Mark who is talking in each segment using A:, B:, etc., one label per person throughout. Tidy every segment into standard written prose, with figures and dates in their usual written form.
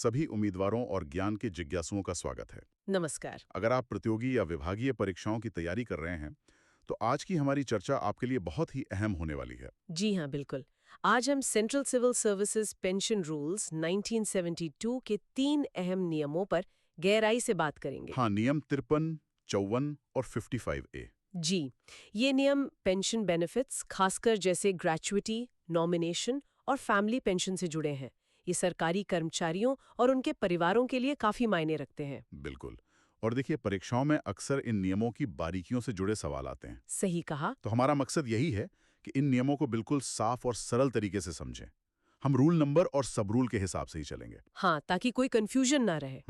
A: सभी उम्मीदवारों और ज्ञान के जिज्ञासुओं का स्वागत है।
B: नमस्कार।
A: अगर आप प्रतियोगी या विभागीय परीक्षाओं की तैयारी कर रहे हैं, तो आज की हमारी चर्चा आपके लिए बहुत ही अहम होने वाली है।
B: जी हाँ, बिल्कुल। आज हम central civil services pension rules 1972 के 3 अहम नियमों पर गहराई से बात करेंगे।
A: हाँ, नियम 53, 54 और 55A।
B: जी, ये नियम पेंशन बेनिफिट्स, खासकर जैसे ग्रेचुइटी, नॉमिनेशन और फैमिली पेंशन से जुड़े हैं। ये सरकारी कर्मचारियों और उनके परिवारों के लिए काफी मायने रखते हैं।
A: बिल्कुल। और देखिए, परीक्षाओं में अक्सर इन नियमों की बारीकियों से जुड़े सवाल आते हैं।
B: सही कहा।
A: तो हमारा मकसद यही है कि इन नियमों को बिल्कुल साफ और सरल तरीके से समझें। हम रूल नंबर और सब रूल के हिसाब से ही चलेंगे।
B: हाँ, ताकि कोई कंफ्यूजन ना रहे।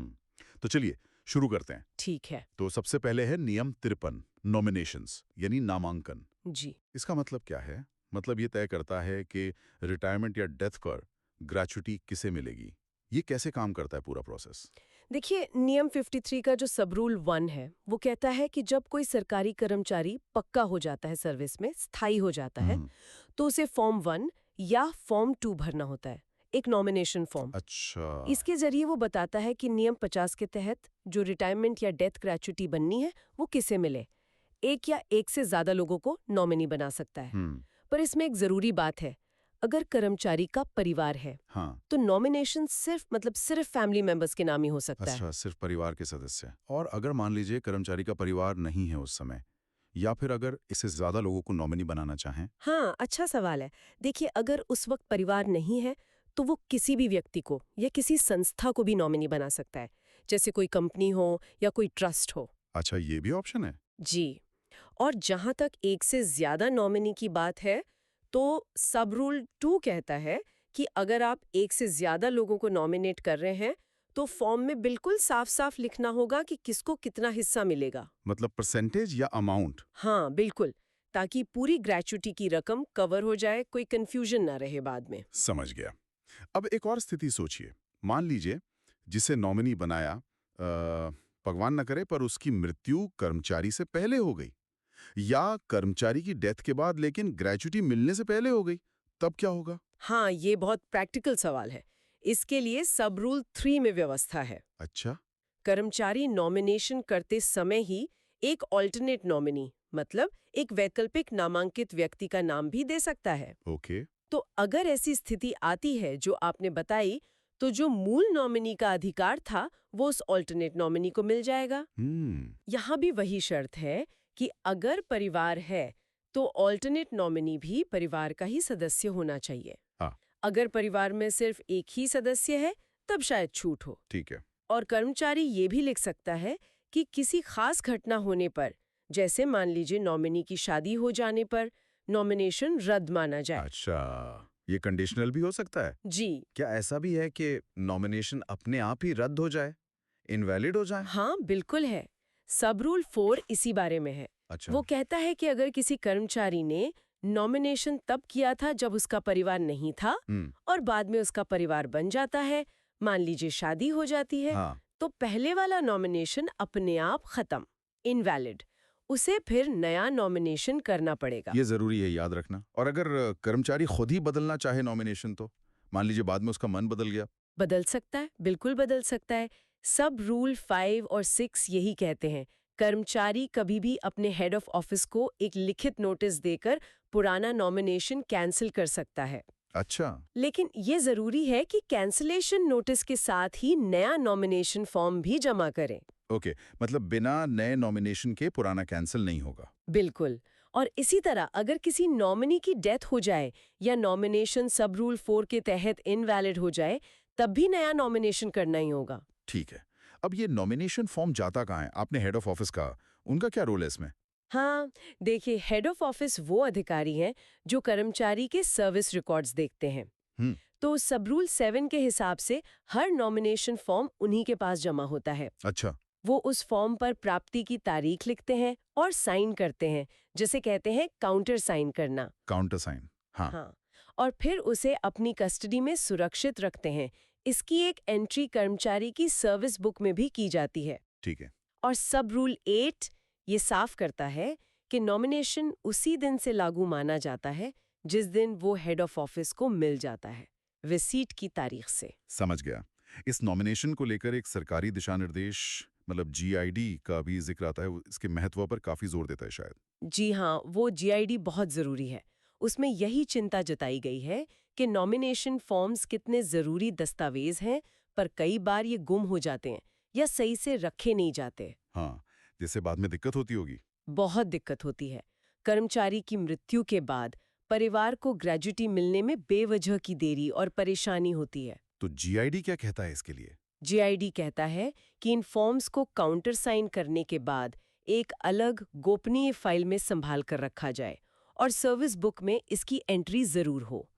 A: तो चलिए शुरू करते हैं।
B: ठीक है।
A: तो सबसे पहले है नियम 53, नॉमिनेशंस यानी नामांकन।
B: जी।
A: इसका मतलब क्या है? मतलब ये तय करता है कि रिटायरमेंट या डेथ पर ग्रेच्युटी किसे मिलेगी। ये कैसे काम करता है पूरा प्रोसेस?
B: देखिए, नियम 53 का जो सब रूल 1 है, वो कहता है कि जब कोई सरकारी कर्मचारी पक्का हो जाता है सर्विस में, स्थायी हो जाता है, तो उसे फॉर्म 1 या फॉर्म 2 भरना होता है, एक नॉमिनेशन फॉर्म।
A: अच्छा।
B: इसके जरिए वो बताता है कि नियम 50 के तहत जो रिटायरमेंट या डेथ ग्रेच्युटी बननी है, वो किसे मिले। एक या एक से ज्यादा लोगों को नॉमिनी बना सकता है। पर इसमें एक जरूरी बात है, अगर कर्मचारी का परिवार है,
A: हाँ।
B: तो नॉमिनेशन सिर्फ फैमिली मेंबर्स के नाम ही हो सकता है।
A: अच्छा, सिर्फ परिवार के सदस्य। और अगर मान लीजिए कर्मचारी का परिवार नहीं है उस समय, या फिर अगर इससे ज्यादा लोगों को नॉमिनी बनाना चाहें?
B: हाँ, अच्छा सवाल है। देखिए, अगर उस वक्त परिवार नहीं है, तो वो किसी भी व्यक्ति को या किसी संस्था को भी नॉमिनी बना सकता है, जैसे कोई कंपनी हो या कोई ट्रस्ट हो।
A: अच्छा, ये भी ऑप्शन है?
B: जी। और जहां तक एक से ज्यादा नॉमिनी की बात है, तो सब रूल 2 कहता है कि अगर आप एक से ज्यादा लोगों को नॉमिनेट कर रहे हैं, तो फॉर्म में बिल्कुल साफ-साफ लिखना होगा कि किसको कितना हिस्सा मिलेगा।
A: मतलब परसेंटेज या अमाउंट?
B: हाँ, बिल्कुल, ताकि पूरी ग्रेच्युटी की रकम कवर हो जाए, कोई कंफ्यूजन ना रहे बाद में।
A: समझ गया। अब एक और स्थिति सोचिए। मान लीजिए जिसे नॉमिनी बनाया, भगवान न करे पर उसकी मृत्यु कर्मचारी से पहले हो गई, या कर्मचारी की डेथ के बाद लेकिन ग्रेच्युटी मिलने से पहले हो गई, तब क्या होगा?
B: हाँ, ये बहुत प्रैक्टिकल सवाल है। इसके लिए सब रूल 3 में व्यवस्था है।
A: अच्छा।
B: कर्मचारी नॉमिनेशन करते समय ही एक ऑल्टरनेट नॉमिनी, मतलब एक वैकल्पिक नामांकित व्यक्ति का नाम भी दे सकता है।
A: ओके।
B: तो अगर ऐसी स्थिति आती है जो आपने बताई, तो जो मूल नॉमिनी का अधिकार था वो उस ऑल्टरनेट नॉमिनी को मिल जाएगा। यहाँ भी वही शर्त है कि अगर परिवार है तो ऑल्टरनेट नॉमिनी भी परिवार का ही सदस्य होना चाहिए।
A: हाँ।
B: अगर परिवार में सिर्फ एक ही सदस्य है, तब शायद छूट हो।
A: ठीक है।
B: और कर्मचारी ये भी लिख सकता है कि किसी खास घटना होने पर, जैसे मान लीजिए नॉमिनी की शादी हो जाने पर, नॉमिनेशन रद्द माना जाए।
A: अच्छा, ये कंडीशनल भी हो सकता है?
B: जी
A: क्या ऐसा भी है कि नॉमिनेशन अपने आप ही रद्द हो जाए, इनवैलिड हो जाए?
B: हाँ, बिल्कुल है। सब रूल 4 इसी बारे में है।
A: अच्छा।
B: वो कहता है कि अगर किसी कर्मचारी ने नॉमिनेशन तब किया था जब उसका परिवार नहीं था, और बाद में उसका परिवार बन जाता है, मान लीजिए शादी हो जाती है,
A: हाँ।
B: तो पहले वाला नॉमिनेशन अपने आप खत्म, इनवैलिड। उसे फिर नया नॉमिनेशन करना पड़ेगा।
A: ये जरूरी है याद रखना। और अगर कर्मचारी खुद ही बदलना चाहे नॉमिनेशन, तो मान लीजिए बाद में उसका मन बदल गया?
B: बदल सकता है, बिल्कुल बदल सकता है। सब रूल 5 और 6 यही कहते हैं, कर्मचारी कभी भी अपने हेड ऑफ ऑफिस को एक लिखित नोटिस देकर पुराना नॉमिनेशन कैंसिल कर सकता है।
A: अच्छा।
B: लेकिन ये जरूरी है कि कैंसिलेशन नोटिस के साथ ही नया नॉमिनेशन फॉर्म भी जमा करें।
A: ओके, मतलब बिना नए नॉमिनेशन के पुराना कैंसिल नहीं होगा?
B: बिल्कुल। और इसी तरह अगर किसी नॉमिनी की डेथ हो जाए या नॉमिनेशन सब रूल 4 के तहत इनवैलिड हो जाए, तब भी नया नॉमिनेशन करना ही होगा।
A: ठीक है। अब ये नॉमिनेशन फॉर्म जाता कहाँ है? आपने हेड ऑफ ऑफिस कहा, उनका क्या रोल है इसमें?
B: हाँ, देखिए, हेड ऑफ ऑफिस वो अधिकारी हैं जो कर्मचारी के सर्विस रिकॉर्ड्स देखते हैं। तो सब रूल 7 के हिसाब से हर नॉमिनेशन फॉर्म उन्हीं के पास जमा होता है।
A: अच्छा।
B: वो उस फॉर्म पर प्राप्ति की तारीख लिखते हैं और साइन करते हैं, जिसे कहते हैं काउंटर साइन करना।
A: Counter sign. हाँ।
B: हाँ, और फिर उसे अपनी कस्टडी में सुरक्षित रखते हैं। इसकी एक एंट्री कर्मचारी की सर्विस बुक में भी की जाती है।
A: ठीक है।
B: और सब रूल 8 ये साफ करता है कि नॉमिनेशन उसी दिन से लागू माना जाता है जिस दिन वो हेड ऑफ ऑफिस को मिल जाता है, रिसीट की तारीख से।
A: समझ गया। इस नॉमिनेशन को लेकर एक सरकारी दिशा निर्देश मतलब जीआईडी का भी जिक्र आता है, इसके महत्व पर काफी जोर देता है शायद।
B: जी हाँ, वो जीआईडी बहुत ज़रूरी है। उसमें यही चिंता जताई गई है कि नॉमिनेशन फॉर्म्स कितने ज़रूरी दस्तावेज हैं, पर कई बार ये गुम हो जाते हैं या सही से रखे नहीं जाते।
A: हाँ, जिससे बाद में दिक्कत होती होगी।
B: बहुत दिक्कत होती है। कर्मचारी की मृत्यु के बाद परिवार को ग्रेजुटी मिलने में बेवजह की देरी और परेशानी होती है।
A: तो जीआईडी क्या कहता है इसके लिए?
B: जीआईडी कहता है कि इन फॉर्म्स को काउंटर साइन करने के बाद एक अलग गोपनीय फाइल में संभाल कर रखा जाए और सर्विस बुक में इसकी एंट्री जरूर हो।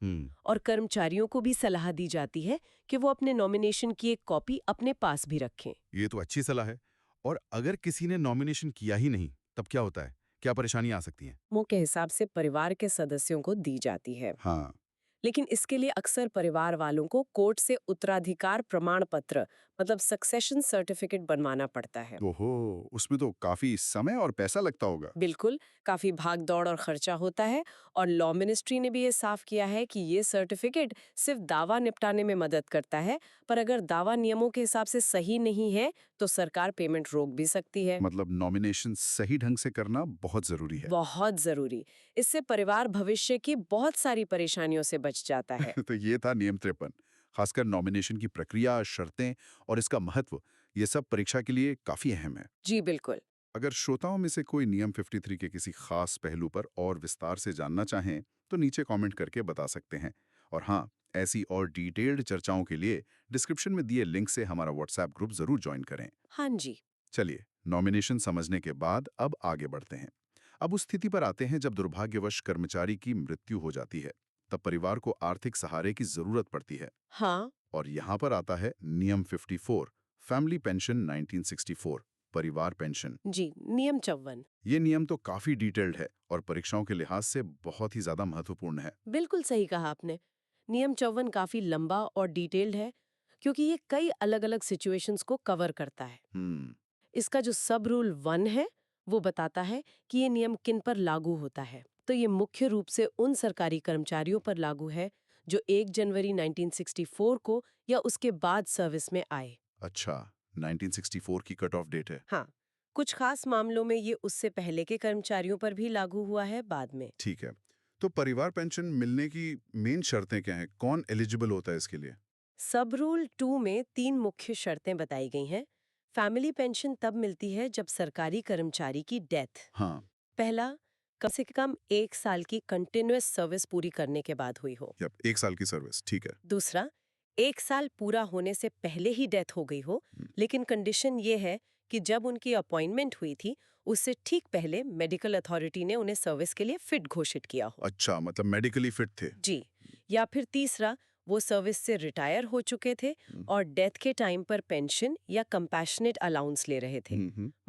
B: और कर्मचारियों को भी सलाह दी जाती है कि वो अपने नॉमिनेशन की एक कॉपी अपने पास भी रखें।
A: ये तो अच्छी सलाह है। और अगर किसी ने नॉमिनेशन किया ही नहीं, तब क्या होता है? क्या परेशानियां आ सकती हैं?
B: वो के हिसाब से परिवार के सदस्यों को दी जाती है।
A: हाँ।
B: लेकिन इसके लिए अक्सर परिवार वालों को कोर्ट से उत्तराधिकार प्रमाण पत्र मतलब सक्सेशन सर्टिफिकेट बनवाना पड़ता है।
A: ओहो, उसमें तो काफी समय और पैसा लगता होगा।
B: बिल्कुल, काफी भाग दौड़ और खर्चा होता है। और लॉ मिनिस्ट्री ने भी ये साफ किया है कि ये सर्टिफिकेट सिर्फ दावा निपटाने में मदद करता है, पर अगर दावा नियमों के हिसाब से सही नहीं है तो सरकार पेमेंट रोक भी सकती है।
A: मतलब नॉमिनेशन सही ढंग से करना बहुत जरूरी है।
B: बहुत जरूरी। इससे परिवार भविष्य की बहुत सारी परेशानियों से बच जाता है।
A: तो ये था नियम 53। खासकर नॉमिनेशन की प्रक्रिया, शर्तें और इसका महत्व, ये सब परीक्षा के लिए काफी अहम है।
B: जी बिल्कुल।
A: अगर श्रोताओं में से कोई नियम 53 के किसी खास पहलू पर और विस्तार से जानना चाहें, तो नीचे कमेंट करके बता सकते हैं। और हाँ, ऐसी और डिटेल्ड चर्चाओं के लिए डिस्क्रिप्शन में दिए लिंक से हमारा व्हाट्सएप ग्रुप जरूर ज्वाइन करें।
B: हाँ जी।
A: चलिए, नॉमिनेशन समझने के बाद अब आगे बढ़ते हैं। अब उस स्थिति पर आते हैं जब दुर्भाग्यवश कर्मचारी की मृत्यु हो जाती है। तब परिवार को आर्थिक सहारे की जरूरत पड़ती है।
B: हाँ।
A: और यहाँ पर आता है नियम 54, फैमिली पेंशन 1964, परिवार पेंशन।
B: जी, नियम 54।
A: ये नियम तो काफी डिटेल्ड है और परीक्षाओं के लिहाज से बहुत ही ज्यादा महत्वपूर्ण है।
B: बिल्कुल सही कहा आपने। नियम 54 काफी लंबा और डिटेल्ड है क्योंकि ये कई अलग-अलग सिचुएशंस को कवर करता है।
A: हम्म।
B: इसका जो सब रूल 1 है वो बताता है कि ये नियम किन पर लागू होता है। तो ये मुख्य रूप से उन सरकारी कर्मचारियों पर लागू है जो 1 जनवरी 1964 को या उसके बाद सर्विस में आए।
A: अच्छा, 1964 की कट ऑफ डेट है।
B: हाँ, कुछ खास मामलों में ये उससे पहले के कर्मचारियों पर भी लागू हुआ है बाद में।
A: ठीक है। तो परिवार पेंशन मिलने की मेन शर्तें क्या हैं? कौन एलिजिबल होता है इसके लिए?
B: सब रूल 2 में 3 मुख्य शर्तें बताई गई हैं। फैमिली पेंशन तब मिलती है जब सरकारी कर्मचारी की डेथ।
A: हाँ।
B: पहला, कम से कम 1 साल की कंटिन्यूअस सर्विस पूरी करने के बाद हुई हो।
A: या 1 साल की सर्विस, ठीक है।
B: दूसरा, 1 साल पूरा होने से पहले ही डेथ हो गई हो, लेकिन कंडीशन ये है कि जब उनकी अपॉइंटमेंट हुई थी उससे ठीक पहले मेडिकल अथॉरिटी ने उन्हें सर्विस के लिए फिट घोषित किया हो।
A: अच्छा, मतलब मेडिकली फिट थे।
B: जी। या फिर तीसरा, वो सर्विस से रिटायर हो चुके थे और डेथ के टाइम पर पेंशन या कंपैशनेट अलाउंस ले रहे थे।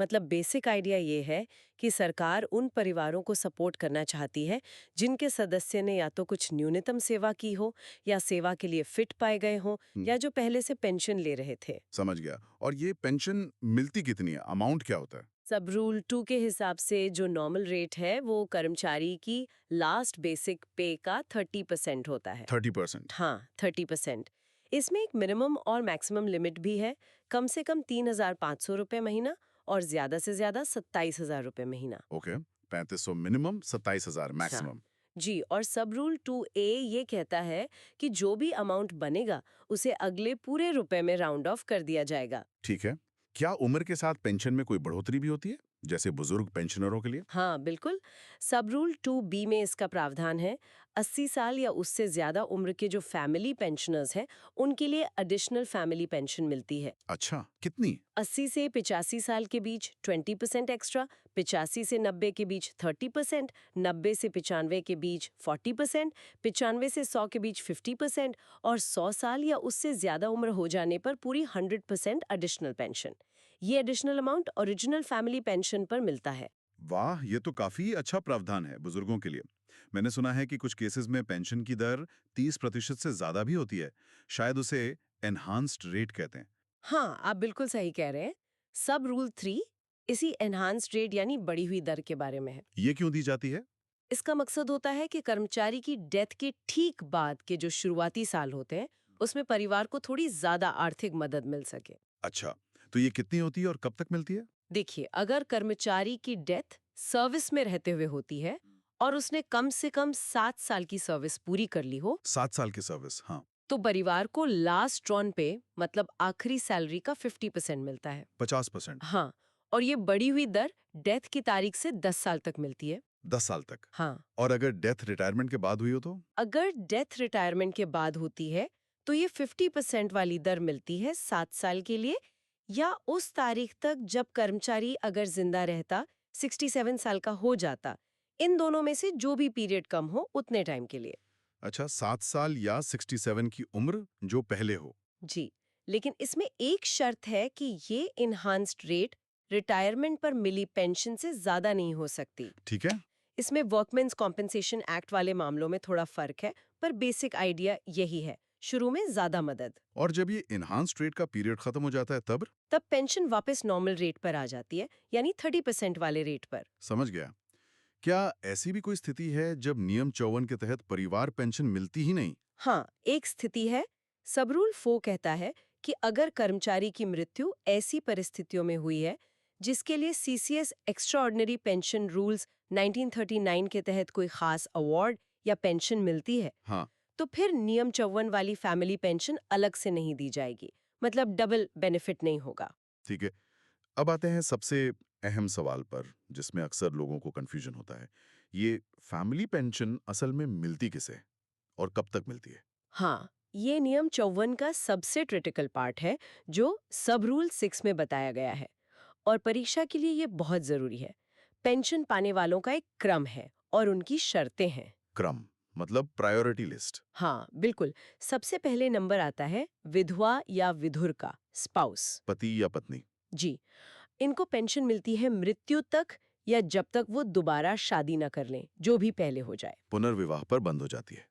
B: मतलब बेसिक आइडिया ये है कि सरकार उन परिवारों को सपोर्ट करना चाहती है जिनके सदस्य ने या तो कुछ न्यूनतम सेवा की हो या सेवा के लिए फिट पाए गए हों या जो पहले से पेंशन ले रहे थे।
A: समझ गया। और ये पेंशन मिलती कितनी है? अमाउंट क्या होता है?
B: सब रूल 2 के हिसाब से जो नॉर्मल रेट है वो कर्मचारी की लास्ट बेसिक पे का 30% होता है।
A: 30%?
B: हाँ, 30%। इसमें एक मिनिमम और मैक्सिमम लिमिट भी है। कम से कम 3,500 रुपए महीना और ज्यादा से ज्यादा 27,000 रुपए महीना।
A: ओके। 3500 मिनिमम, 27,000
B: हाँ
A: मैक्सिमम।
B: जी। और सब रूल 2A ये कहता है कि जो भी अमाउंट बनेगा उसे अगले पूरे रुपए में राउंड ऑफ कर दिया जाएगा।
A: ठीक है। क्या उम्र के साथ पेंशन में कोई बढ़ोतरी भी होती है, जैसे बुजुर्ग पेंशनरों के लिए?
B: हाँ बिल्कुल। सब रूल 2B में इसका प्रावधान है। 80 साल या उससे ज्यादा उम्र के जो फैमिली पेंशनर्स हैं उनके लिए एडिशनल फैमिली पेंशन मिलती है।
A: अच्छा, कितनी?
B: 80 से 85 साल के बीच 20% एक्स्ट्रा, 85 से 90 के बीच 30%, 90 से 95 के बीच 40%, 95 से 100 के बीच 50% और 100 साल या उससे ज्यादा उम्र हो जाने पर पूरी 100% एडिशनल पेंशन। ये additional amount original family pension पर मिलता है।
A: वाह, ये तो काफी अच्छा प्रावधान है बुजुर्गों के लिए। मैंने सुना है कि कुछ केसेस में पेंशन की दर 30% से ज्यादा भी होती है। शायद उसे एनहांस्ड रेट कहते हैं।
B: हाँ, आप बिल्कुल सही कह रहे हैं। सब रूल 3 इसी एनहांस्ड रेट यानी बढ़ी हुई दर के बारे में है।
A: ये क्यों दी जाती है?
B: इसका मकसद होता है कि कर्मचारी की डेथ के ठीक बाद के जो शुरुआती साल होते हैं उसमें परिवार को थोड़ी ज्यादा आर्थिक मदद मिल सके।
A: अच्छा, तो ये कितनी होती है और कब तक मिलती है?
B: देखिए, अगर कर्मचारी की डेथ सर्विस में रहते हुए होती है और उसने कम से कम 7 साल की सर्विस पूरी कर ली हो,
A: 7 साल की सर्विस, हाँ।
B: तो परिवार को लास्ट ड्रॉन पे मतलब आखिरी सैलरी का 50% मिलता है।
A: 50%।
B: हाँ, और ये बढ़ी हुई दर डेथ की तारीख से 10 साल तक मिलती है।
A: 10 साल तक।
B: हाँ,
A: और अगर डेथ रिटायरमेंट के बाद हुई हो तो?
B: अगर डेथ रिटायरमेंट के बाद होती है तो ये 50% वाली दर मिलती है 7 साल के लिए, या उस तारीख तक जब कर्मचारी अगर जिंदा रहता 67 साल का हो जाता। इन दोनों में से जो भी पीरियड कम हो उतने टाइम के लिए।
A: अच्छा, 7 साल या 67 की उम्र जो पहले हो।
B: जी, लेकिन इसमें एक शर्त है कि ये इन्हांस्ड रेट रिटायरमेंट पर मिली पेंशन से ज्यादा नहीं हो सकती।
A: ठीक है?
B: इसमें वर्कमेंस कॉम्पेंसेशन एक्ट वाले मामलों में थोड़ा फर्क है, पर बेसिक आइडिया यही है। शुरू में ज्यादा मदद,
A: और जब ये इन्हांस्ड रेट का पीरियड खत्म हो जाता है तब?
B: तब पेंशन वापस नॉर्मल रेट पर आ जाती है, यानी 30% वाले रेट पर।
A: समझ गया। क्या ऐसी भी कोई स्थिति है जब नियम 54 के तहत परिवार पेंशन मिलती ही नहीं?
B: हाँ, एक स्थिति है। सब रूल 4 कहता है कि अगर कर्मचारी की मृत्यु ऐसी परिस्थितियों में हुई है जिसके लिए सीसीएस एक्स्ट्राऑर्डिनरी पेंशन रूल्स 1939 के तहत कोई खास अवार्ड या पेंशन मिलती है,
A: हाँ,
B: तो फिर नियम 54 वाली फैमिली पेंशन अलग से नहीं दी जाएगी। मतलब डबल बेनिफिट नहीं होगा।
A: ठीक है। अब आते हैं सबसे अहम सवाल पर, जिसमें अक्सर लोगों को कंफ्यूजन होता है। ये फैमिली पेंशन असल में मिलती किसे और कब तक मिलती है?
B: हाँ, ये नियम 54 का सबसे क्रिटिकल पार्ट है जो सब रूल 6 में बताया गया है, और परीक्षा के लिए ये बहुत जरूरी है। पेंशन पाने वालों का एक क्रम है और उनकी शर्तें हैं।
A: क्रम मतलब प्रायोरिटी लिस्ट।
B: हाँ, बिल्कुल। सबसे पहले नंबर आता है विधवा या विधुर का, स्पाउस।
A: पति या पत्नी।
B: जी, इनको पेंशन मिलती है मृत्यु तक या जब तक वो दोबारा शादी न कर लें, जो भी पहले हो जाए।
A: पुनर्विवाह पर बंद हो जाती है।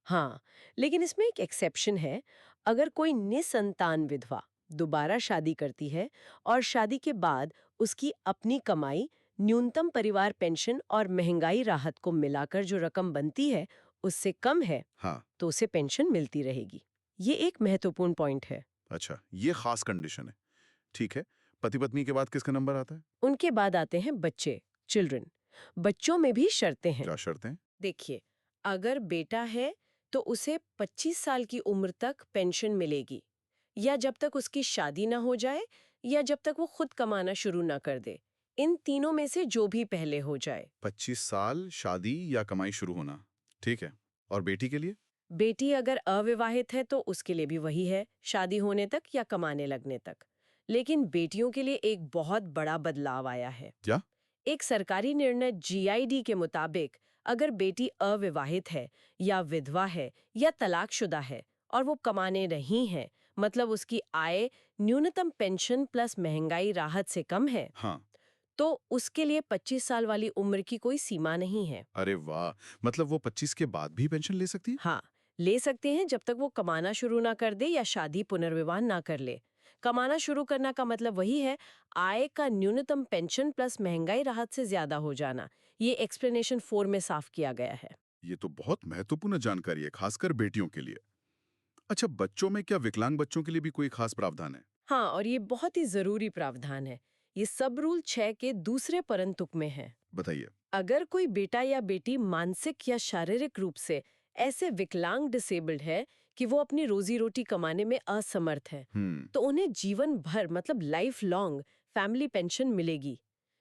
B: हाँ, लेकिन इसमें एक एक्सेप्शन है। अगर कोई निसंतान विधवा दोबारा शादी करती है और शादी के बाद उसकी अपनी कमाई, न्यूनतम परिवार पेंशन और महंगाई राहत को मिलाकर जो रकम बनती है उससे कम है,
A: हाँ,
B: तो उसे पेंशन मिलती रहेगी। ये एक महत्वपूर्ण पॉइंट है।
A: अच्छा, ये खास कंडीशन है। ठीक है। पति पत्नी के बाद किसका नंबर आता है?
B: उनके बाद आते हैं बच्चे, चिल्ड्रन। बच्चों में भी शर्तें हैं।
A: क्या शर्तें?
B: देखिए, अगर बेटा है तो उसे 25 साल की उम्र तक पेंशन मिलेगी, या जब तक उसकी शादी ना हो जाए, या जब तक वो खुद कमाना शुरू ना कर दे। इन तीनों में से जो भी पहले हो जाए।
A: 25 साल, शादी या कमाई शुरू होना। ठीक है। और बेटी के लिए?
B: बेटी अगर अविवाहित है तो उसके लिए भी वही है, शादी होने तक या कमाने लगने तक। लेकिन बेटियों के लिए एक बहुत बड़ा बदलाव आया है।
A: क्या?
B: एक सरकारी निर्णय जीआईडी के मुताबिक अगर बेटी अविवाहित है या विधवा है या तलाकशुदा है और वो कमाने नहीं है, मतलब उसकी आय न्यूनतम पेंशन प्लस महंगाई राहत से कम है,
A: हाँ।
B: तो उसके लिए 25 साल वाली उम्र की कोई सीमा नहीं है।
A: अरे वाह! मतलब वो 25 के बाद भी पेंशन ले सकती है?
B: हाँ, ले सकते हैं जब तक वो कमाना शुरू ना कर दे या शादी पुनर्विवाह ना कर ले। कमाना शुरू करना का मतलब वही है, आय का न्यूनतम पेंशन प्लस महंगाई राहत से ज्यादा हो जाना। ये एक्सप्लेनेशन 4 में साफ किया गया है।
A: ये तो बहुत महत्वपूर्ण जानकारी है, खासकर बेटियों के लिए। अच्छा, बच्चों में क्या विकलांग बच्चों के लिए भी कोई खास प्रावधान है?
B: हाँ, और ये बहुत ही जरूरी प्रावधान है। ये सब रूल 6 के दूसरे परंतुक में है।
A: बताइए।
B: अगर कोई बेटा या बेटी मानसिक या शारीरिक रूप से ऐसे विकलांग डिसेबल्ड है कि वो अपनी रोजी रोटी कमाने में असमर्थ है, तो उन्हें जीवन भर मतलब लाइफ लॉन्ग फैमिली पेंशन मिलेगी,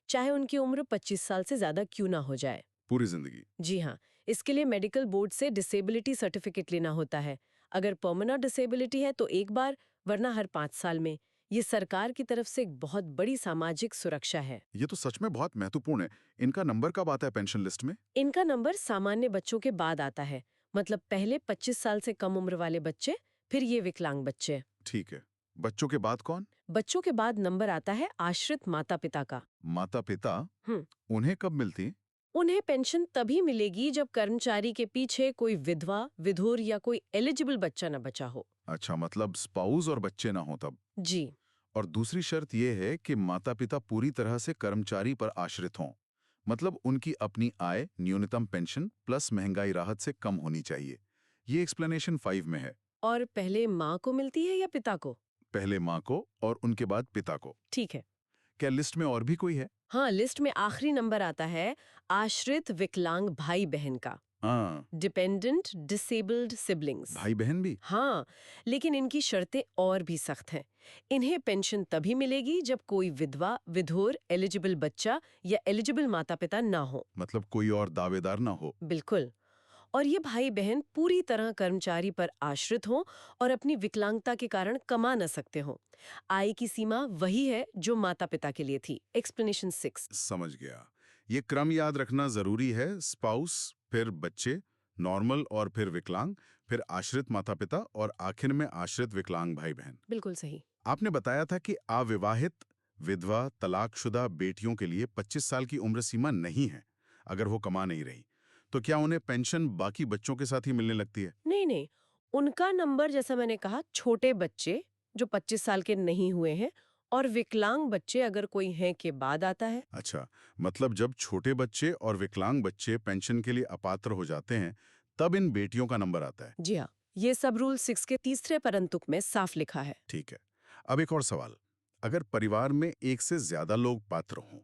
B: चाहे उनकी उम्र 25 साल से ज्यादा क्यों ना हो जाए।
A: पूरी जिंदगी?
B: जी हाँ, इसके लिए मेडिकल बोर्ड से डिसेबिलिटी सर्टिफिकेट लेना होता है। अगर परमानेंट डिसेबिलिटी है तो एक बार, वरना हर 5 साल में। ये सरकार की तरफ से एक बहुत बड़ी सामाजिक सुरक्षा है।
A: ये तो सच में बहुत महत्वपूर्ण है। इनका नंबर कब आता है पेंशन लिस्ट में?
B: इनका नंबर सामान्य बच्चों के बाद आता है, मतलब पहले 25 साल से कम उम्र वाले बच्चे, फिर ये विकलांग बच्चे।
A: ठीक है। बच्चों के बाद कौन?
B: बच्चों के बाद नंबर आता है आश्रित माता पिता का।
A: माता पिता?
B: हम्म,
A: उन्हें कब मिलती?
B: उन्हें पेंशन तभी मिलेगी जब कर्मचारी के पीछे कोई विधवा, विधुर या कोई एलिजिबल बच्चा न बचा हो।
A: अच्छा, मतलब स्पाउस और बच्चे ना हो तब।
B: जी
A: और दूसरी शर्त यह है कि माता पिता पूरी तरह से कर्मचारी पर आश्रित हों। मतलब उनकी अपनी आय न्यूनतम पेंशन प्लस महंगाई राहत से कम होनी चाहिए। ये एक्सप्लेनेशन 5 में है।
B: और पहले माँ को मिलती है या पिता को?
A: पहले माँ को और उनके बाद पिता को।
B: ठीक है।
A: क्या लिस्ट में और भी कोई है?
B: हाँ, लिस्ट में आखिरी नंबर आता है आश्रित विकलांग भाई बहन का।
A: हाँ,
B: डिपेंडेंट डिसेबल्ड सिबलिंग्स।
A: भाई बहन भी?
B: हाँ, लेकिन इनकी शर्तें और भी सख्त हैं। इन्हें पेंशन तभी मिलेगी जब कोई विधवा, विधुर, एलिजिबल बच्चा या एलिजिबल माता-पिता ना हो।
A: मतलब कोई और दावेदार ना हो।
B: बिल्कुल। और ये भाई बहन पूरी तरह कर्मचारी पर आश्रित हों और अपनी विकलांगता के कारण कमा न सकते हों। आय की सीमा वही है जो माता-पिता के लिए थी। एक्सप्लेनेशन 6।
A: समझ गया। ये क्रम याद रखना जरूरी है। स्पाउस, फिर बच्चे, नॉर्मल और फिर विकलांग, फिर आश्रित माता पिता और आखिर में आश्रित विकलांग भाई बहन।
B: बिल्कुल सही।
A: आपने बताया था कि अविवाहित, विधवा, तलाकशुदा बेटियों के लिए 25 साल की उम्र सीमा नहीं है अगर वो कमा नहीं रही। तो क्या उन्हें पेंशन बाकी बच्चों के साथ ही मिलने लगती है?
B: नहीं नहीं, उनका नंबर जैसा मैंने कहा, छोटे बच्चे जो 25 साल के नहीं हुए हैं और विकलांग बच्चे अगर कोई हैं के बाद आता है।
A: अच्छा, मतलब जब छोटे बच्चे और विकलांग बच्चे पेंशन के लिए अपात्र हो जाते हैं, तब इन बेटियों का नंबर आता है।
B: जी हाँ, ये सब रूल 6 के तीसरे परंतुक में साफ लिखा है।
A: ठीक है। अब एक और सवाल। अगर परिवार में एक से ज्यादा लोग पात्र हों,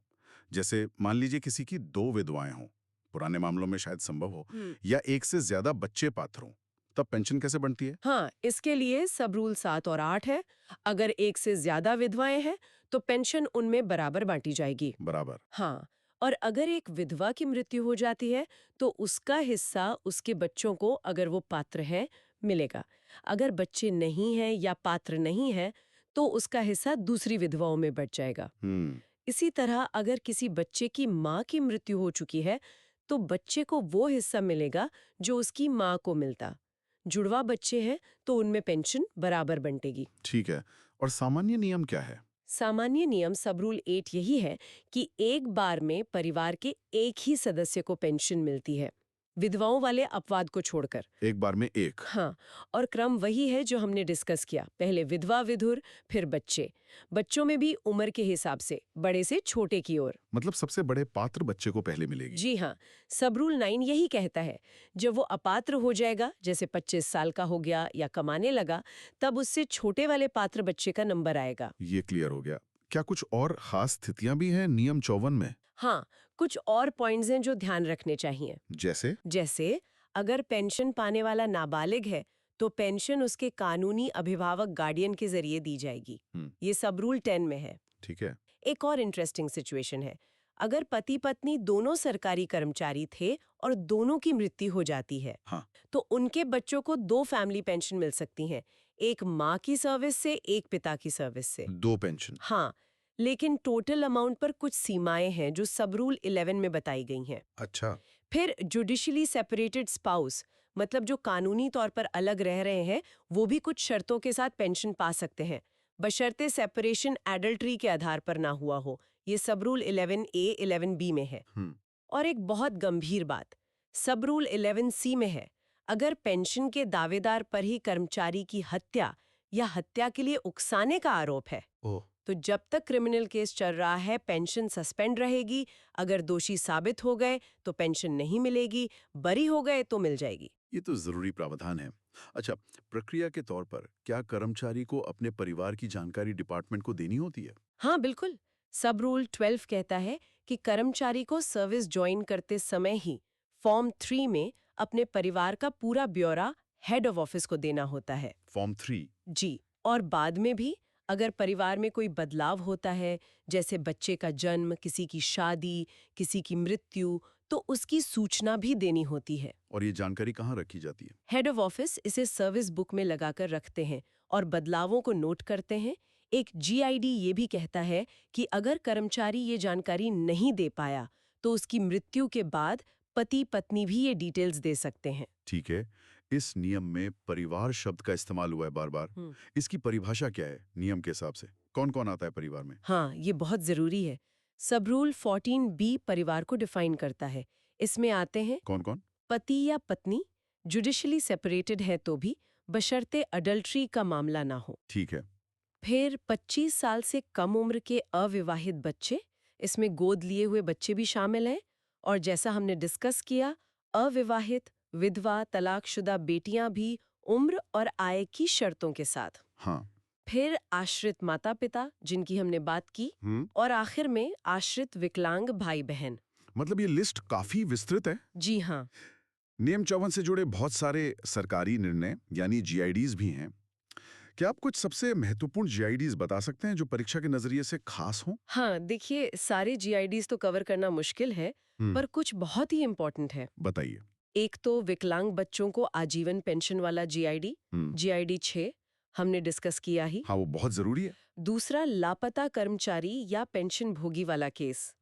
A: जैसे मान लीजिए किसी की 2 विधवाएं हों, पुराने मामलों में शायद संभव हो, या एक से ज्यादा बच्चे पात्र हों, तब पेंशन कैसे बनती है?
B: हाँ, इसके लिए सब रूल 7 और 8 है। अगर एक से ज्यादा विधवाएं हैं तो पेंशन उनमें बराबर बांटी जाएगी।
A: बराबर।
B: हाँ, और अगर एक विधवा की मृत्यु हो जाती है तो उसका हिस्सा उसके बच्चों को, अगर वो पात्र है, मिलेगा। अगर बच्चे नहीं हैं या पात्र नहीं है तो उसका हिस्सा दूसरी विधवाओं में बट जाएगा। इसी तरह अगर किसी बच्चे की माँ की मृत्यु हो चुकी है तो बच्चे को वो हिस्सा मिलेगा जो उसकी माँ को मिलता। जुड़वा बच्चे हैं तो उनमें पेंशन बराबर बंटेगी।
A: ठीक है। और सामान्य नियम क्या है?
B: सामान्य नियम सब रूल 8 यही है कि एक बार में परिवार के एक ही सदस्य को पेंशन मिलती है, विधवाओं वाले अपवाद को छोड़कर।
A: एक बार में एक?
B: हाँ, और क्रम वही है जो हमने डिस्कस किया, पहले विधवा विधुर, फिर बच्चे। बच्चों में भी उम्र के हिसाब से बड़े से छोटे की ओर।
A: मतलब सबसे बड़े पात्र बच्चे को पहले मिलेगी?
B: जी हाँ, सब रूल 9 यही कहता है, जब वो अपात्र हो जाएगा, जैसे 25 साल का हो गया या कमाने लगा, तब उससे छोटे वाले पात्र बच्चे का नंबर आएगा।
A: ये क्लियर हो गया। क्या कुछ और खास स्थितियां भी हैं नियम 54 में?
B: हाँ, कुछ और पॉइंट्स हैं जो ध्यान रखने चाहिए।
A: जैसे?
B: अगर पेंशन पाने वाला नाबालिग है तो पेंशन उसके कानूनी अभिभावक गार्डियन के जरिए दी जाएगी। ये सब रूल 10 में है।
A: ठीक है।
B: एक और इंटरेस्टिंग सिचुएशन है, अगर पति पत्नी दोनों सरकारी कर्मचारी थे और दोनों की मृत्यु हो जाती है,
A: हाँ।
B: तो उनके बच्चों को 2 फैमिली पेंशन मिल सकती हैं, एक माँ की सर्विस से, एक पिता की सर्विस से।
A: 2 पेंशन?
B: हाँ, लेकिन टोटल अमाउंट पर कुछ सीमाएं हैं जो सब रूल 11 में बताई गई हैं।
A: अच्छा।
B: फिर जुडिशली सेपरेटेड स्पाउस, मतलब जो कानूनी तौर पर अलग रह रहे हैं, वो भी कुछ शर्तों के साथ पेंशन पा सकते हैं, बशर्ते सेपरेशन एडल्ट्री के आधार पर ना हुआ हो। ये सब रूल 11A 11B में है। और एक बहुत गंभीर बात सब रूल 11C में है, अगर पेंशन के दावेदार पर ही कर्मचारी की हत्या या हत्या के लिए उकसाने का आरोप है, तो जब तक क्रिमिनल केस चल रहा है पेंशन सस्पेंड रहेगी। अगर दोषी साबित हो गए तो पेंशन नहीं मिलेगी, बरी हो गए तो मिल जाएगी।
A: ये तो जरूरी प्रावधान है। अच्छा, प्रक्रिया के तौर पर क्या कर्मचारी को अपने परिवार की जानकारी डिपार्टमेंट को देनी होती है?
B: हाँ बिल्कुल, सब रूल 12 कहता है कि कर्मचारी को सर्विस ज्वाइन करते समय ही फॉर्म 3 में अपने परिवार का पूरा ब्यौरा हेड ऑफ ऑफिस को देना होता है।
A: फॉर्म 3?
B: जी, और बाद में भी अगर परिवार में कोई बदलाव होता है, जैसे बच्चे का जन्म, किसी की शादी, किसी की मृत्यु, तो उसकी सूचना भी देनी होती है।
A: और ये जानकारी कहाँ रखी जाती है?
B: हेड ऑफ ऑफिस इसे सर्विस बुक में लगाकर रखते हैं और बदलावों को नोट करते हैं। एक जीआईडी ये भी कहता है कि अगर कर्मचारी ये जानकारी नहीं दे पाया तो उसकी मृत्यु के बाद पति पत्नी भी ये डिटेल्स दे सकते हैं।
A: ठीक है। इस नियम में परिवार शब्द का इस्तेमाल हुआ है बार बार। इसकी परिभाषा क्या है नियम के हिसाब से? कौन कौन आता है परिवार में?
B: हाँ, ये बहुत जरूरी है। सब रूल 14B परिवार को डिफाइन करता है। इसमें आते हैं
A: कौन कौन?
B: पति या पत्नी जुडिशली सेपरेटेड है तो भी, बशर्ते अडल्ट्री का मामला ना हो।
A: ठीक है।
B: फिर 25 साल से कम उम्र के अविवाहित बच्चे, इसमें गोद लिए हुए बच्चे भी शामिल हैं। और जैसा हमने डिस्कस किया, अविवाहित, विधवा, तलाकशुदा बेटियां भी उम्र और आय की शर्तों के साथ।
A: हाँ।
B: फिर आश्रित माता पिता जिनकी हमने बात की, और आखिर में आश्रित विकलांग भाई बहन।
A: मतलब ये लिस्ट काफी विस्तृत है।
B: जी हाँ।
A: नियम 54 से जुड़े बहुत सारे सरकारी निर्णय यानी जीआईडीज भी हैं। क्या आप कुछ सबसे महत्वपूर्ण जीआईडीज बता सकते हैं जो परीक्षा के नजरिए से खास हों?
B: हाँ, देखिए सारे जीआईडीज तो कवर करना मुश्किल है, पर कुछ बहुत ही इम्पोर्टेंट है।
A: बताइए।
B: एक तो विकलांग बच्चों को आजीवन पेंशन वाला जीआईडी,
A: हम्म।
B: जीआईडी 6 हमने डिस्कस किया ही।
A: हाँ, वो बहुत जरूरी है।
B: दूसरा लापता कर्मचारी या पेंशन भोगी वाला केस,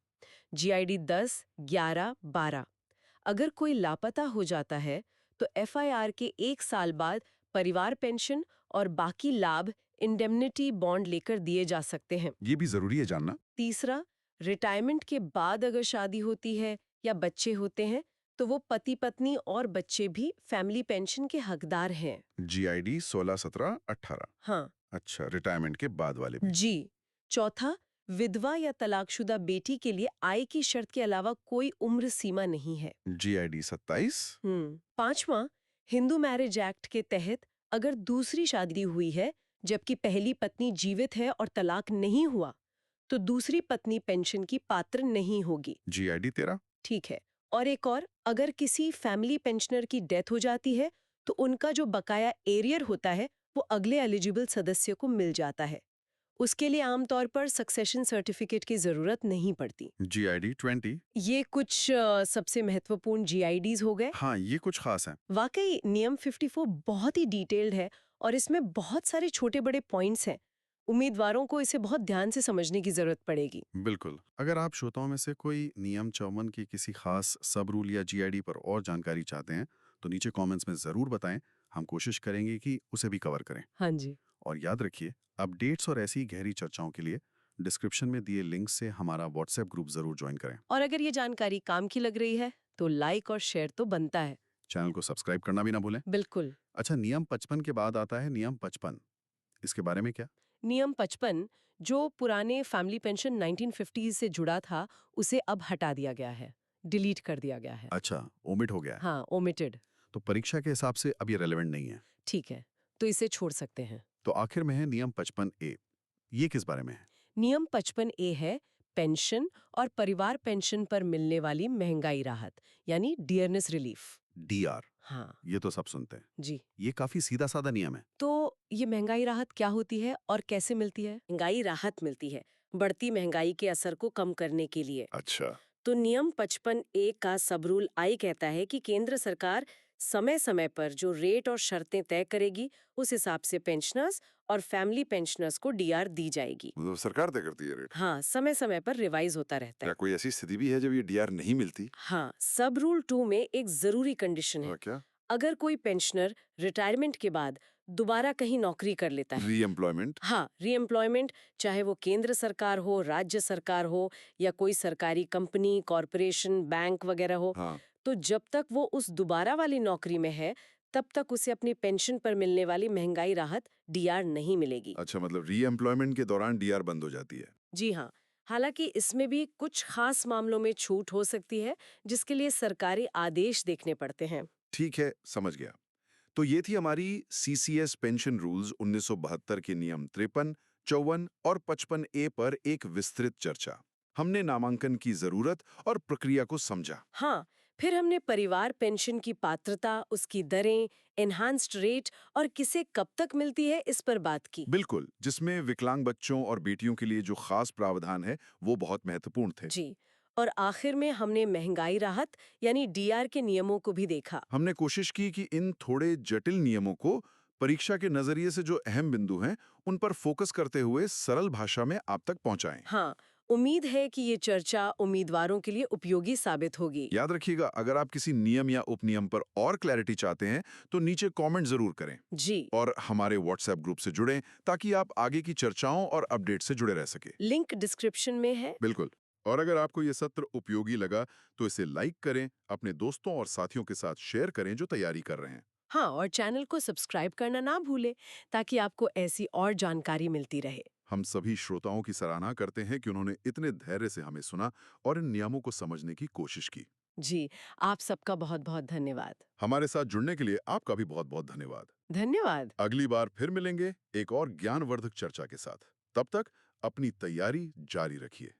B: जीआईडी 10, 11, 12। अगर कोई लापता हो जाता है तो एफआईआर के 1 साल बाद परिवार पेंशन और बाकी लाभ इंडेमनिटी बॉन्ड लेकर दिए जा सकते हैं।
A: ये भी जरूरी है जानना।
B: तीसरा, रिटायरमेंट के बाद अगर शादी होती है या बच्चे होते हैं तो वो पति पत्नी और बच्चे भी फैमिली पेंशन के हकदार हैं।
A: जीआईडी 16, 17, 18।
B: हाँ
A: अच्छा, रिटायरमेंट के बाद वाले भी।
B: जी। चौथा, विधवा या तलाकशुदा बेटी के लिए आय की शर्त के अलावा कोई उम्र सीमा नहीं है।
A: जीआईडी 27।
B: पांचवा, हिंदू मैरिज एक्ट के तहत अगर दूसरी शादी हुई है जबकि पहली पत्नी जीवित है और तलाक नहीं हुआ तो दूसरी पत्नी पेंशन की पात्र नहीं होगी।
A: जीआईडी 13।
B: ठीक है। और एक और, अगर किसी फैमिली पेंशनर की डेथ हो जाती है तो उनका जो बकाया एरियर होता है वो अगले एलिजिबल सदस्य को मिल जाता है। उसके लिए आमतौर पर सक्सेशन सर्टिफिकेट की जरूरत नहीं पड़ती।
A: जीआईडी 20।
B: ये कुछ सबसे महत्वपूर्ण जीआईडीज हो गए।
A: हाँ, ये कुछ खास है।
B: वाकई नियम 54 बहुत ही डिटेल्ड है और इसमें बहुत सारे छोटे बड़े पॉइंट्स हैं। उम्मीदवारों को इसे बहुत ध्यान से समझने की जरूरत पड़ेगी।
A: बिल्कुल। अगर आप श्रोताओं में से कोई नियम 54 की किसी खास सब रूल या जीआईडी पर और जानकारी चाहते हैं तो नीचे कमेंट्स में जरूर बताएं। हम कोशिश करेंगे कि उसे भी कवर करें।
B: हाँ जी।
A: और याद रखिए, अपडेट्स और ऐसी गहरी चर्चाओं के लिए डिस्क्रिप्शन में दिए लिंक से हमारा व्हाट्सएप ग्रुप जरूर ज्वाइन करें।
B: और अगर ये जानकारी काम की लग रही है तो लाइक और शेयर तो बनता है।
A: चैनल को सब्सक्राइब करना भी ना भूलें।
B: बिल्कुल।
A: अच्छा, नियम 55 के बाद आता है नियम 55। इसके बारे में क्या?
B: नियम 55 जो पुराने फैमिली पेंशन 1950 से जुड़ा था उसे अब हटा दिया गया है, डिलीट कर दिया गया है।
A: अच्छा, ओमिट हो गया है।
B: हाँ, ओमिटेड।
A: तो परीक्षा के हिसाब से अब ये रेलेवेंट नहीं है।
B: ठीक है, तो इसे छोड़ सकते हैं।
A: तो आखिर में है नियम 55A। ये किस बारे में है?
B: नियम 55A है पेंशन और परिवार पेंशन पर मिलने वाली महंगाई राहत, यानी डियरनेस रिलीफ।
A: डीआर।
B: हाँ
A: ये तो सब सुनते हैं।
B: जी।
A: ये काफी सीधा साधा नियम है।
B: तो ये महंगाई राहत क्या होती है और कैसे मिलती है? महंगाई राहत मिलती है बढ़ती महंगाई के असर को कम करने के लिए।
A: अच्छा।
B: तो नियम 55A का सब रूल आई कहता है कि केंद्र सरकार समय समय पर जो रेट और शर्तें तय करेगी उस हिसाब से पेंशनर्स और फैमिली पेंशनर्स को डीआर दी जाएगी।
A: मतलब सरकार तय करती है रेट?
B: हाँ, समय समय पर रिवाइज होता रहता
A: क्या
B: है।
A: कोई ऐसी स्थिति भी है जब ये डीआर नहीं मिलती?
B: हाँ, सब रूल 2 में एक जरूरी कंडीशन है।
A: क्या?
B: अगर कोई पेंशनर रिटायरमेंट के बाद दोबारा कहीं नौकरी कर लेता है।
A: रीएम्प्लॉयमेंट?
B: हाँ, रीएम्प्लॉयमेंट, चाहे वो केंद्र सरकार हो, राज्य सरकार हो या कोई सरकारी कंपनी, कॉरपोरेशन, बैंक वगैरह हो,
A: हाँ।
B: तो जब तक वो उस दोबारा वाली नौकरी में है तब तक उसे अपनी पेंशन पर मिलने वाली महंगाई राहत डीआर नहीं मिलेगी।
A: अच्छा, मतलब रीएम्प्लॉयमेंट के दौरान डीआर बंद हो जाती है।
B: जी हाँ। हालांकि इसमें भी कुछ खास मामलों में छूट हो सकती है जिसके लिए सरकारी आदेश देखने पड़ते हैं।
A: ठीक है, समझ गया। तो ये थी हमारी सीसीएस पेंशन रूल्स 1972 के नियम 53, 54 और 55A पर एक विस्तृत चर्चा। हमने नामांकन की जरूरत और प्रक्रिया को समझा।
B: हाँ, फिर हमने परिवार पेंशन की पात्रता, उसकी दरें, एनहांस्ड रेट और किसे कब तक मिलती है इस पर बात की।
A: बिल्कुल, जिसमें विकलांग बच्चों और बेटियों के लिए जो खास प्रावधान है वो बहुत महत्वपूर्ण थे।
B: जी। और आखिर में हमने महंगाई राहत यानी डीआर के नियमों को भी देखा।
A: हमने कोशिश की कि इन थोड़े जटिल नियमों को परीक्षा के नजरिए से जो अहम बिंदु हैं उन पर फोकस करते हुए सरल भाषा में आप तक पहुंचाएं।
B: हाँ, उम्मीद है कि ये चर्चा उम्मीदवारों के लिए उपयोगी साबित होगी।
A: याद रखिएगा, अगर आप किसी नियम या उपनियम पर और क्लैरिटी चाहते हैं तो नीचे कमेंट जरूर करें
B: जी।
A: और हमारे व्हाट्सएप ग्रुप से जुड़ें ताकि आप आगे की चर्चाओं और अपडेट से जुड़े रह सके।
B: लिंक डिस्क्रिप्शन में है।
A: बिल्कुल। और अगर आपको ये सत्र उपयोगी लगा तो इसे लाइक करें, अपने दोस्तों और साथियों के साथ शेयर करें जो तैयारी कर रहे हैं।
B: हाँ, और चैनल को सब्सक्राइब करना ना भूलें ताकि आपको ऐसी और जानकारी मिलती रहे।
A: हम सभी श्रोताओं की सराहना करते हैं कि उन्होंने इतने धैर्य से हमें सुना और इन नियमों को समझने की कोशिश की।
B: जी, आप सबका बहुत बहुत धन्यवाद।
A: हमारे साथ जुड़ने के लिए आपका भी बहुत बहुत धन्यवाद।
B: धन्यवाद।
A: अगली बार फिर मिलेंगे एक और ज्ञानवर्धक चर्चा के साथ। तब तक अपनी तैयारी जारी रखिए।